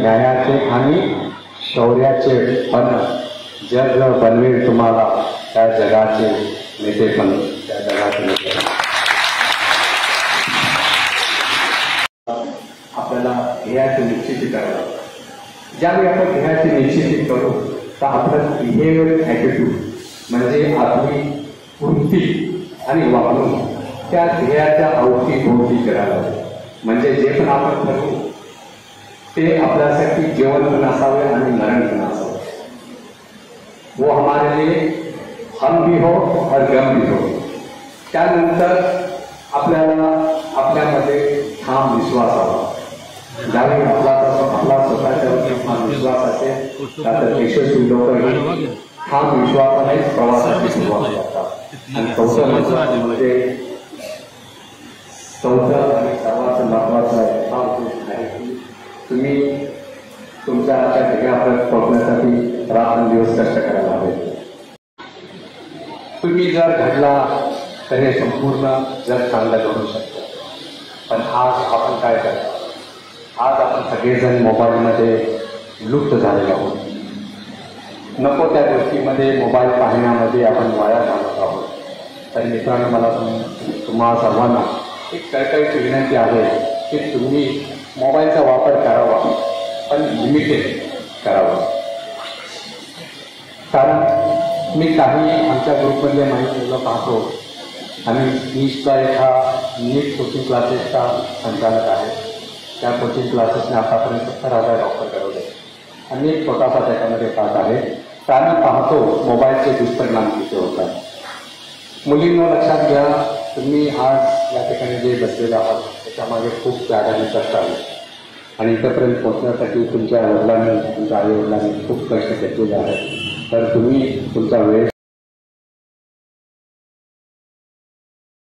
न्यायाचे आणि शौर्याचे पण जग बनवेल तुम्हाला, त्या जगाचे नेते पण, त्या जगाचे नेते. आपल्याला ध्येयाची निश्चिती करावं. ज्यावेळी आपण ध्येयाची निश्चिती करू तर आपलं बिहेवियर ॲटिट्यूड म्हणजे आपली वृत्ती आणि वागणूक त्या ध्येयाच्या अवतीभोवती करावं. म्हणजे जे पण आपण करू ते आपल्यासाठी जीवन पण असावे आणि मरण पण असावे. वो हमारे लिए हम भी हो और गम भी हो. त्यानंतर आपल्याला आपल्यामध्ये ठाम विश्वास हवा. ज्यावेळी आपला स्वतःच्या विश्वास असेल तर यशस्वी लोक ठाम विश्वासानेच प्रवासाची सुरुवात करतात. आणि चौथं म्हणजे आणि सर्वात महत्वाचं आहे की तुम्ही तुमच्या त्या ध्येयापर्यंत पोहोचण्यासाठी रात्रंदिवस कष्ट करायला हवे. तुम्ही जर घडला तर हे संपूर्ण जग चांगलं घडू शकतं. पण आज आपण काय करतो? आज आपण सगळेजण मोबाईलमध्ये लुप्त झालेलो आहोत. नको त्या गोष्टीमध्ये मोबाईल पाहण्यामध्ये आपण वाया घालत आहोत. तर मित्रांनो, मला तुम्हा सर्वांना एक कळकळीची विनंती आहे की तुम्ही मोबाईलचा वापर करावा, पण लिमिटेड करावा. कारण मी काही आमच्या ग्रुपमधले माहिती मुलं पाहतो आणि नीटचा एका नीट कोचिंग क्लासेसचा संचालक आहे. त्या कोचिंग क्लासेसने आतापर्यंत 70,000 ऑफर करवले. अनेक छोटासा त्याच्यामध्ये पाठ आहे. तर आम्ही पाहतो मोबाईलचे दुष्परिणाम किती होतात. मुलींना लक्षात घ्या, तुम्ही आज या ठिकाणी जे बसलेले आहात त्याच्यामागे खूप त्यागाने कष्ट आहे आणि इथंपर्यंत पोहोचण्यासाठी तुमच्या वडिलांनी, तुमच्या आईवडिलांनी खूप कष्ट घेतलेले आहेत. तर तुम्ही तुमचा वेळ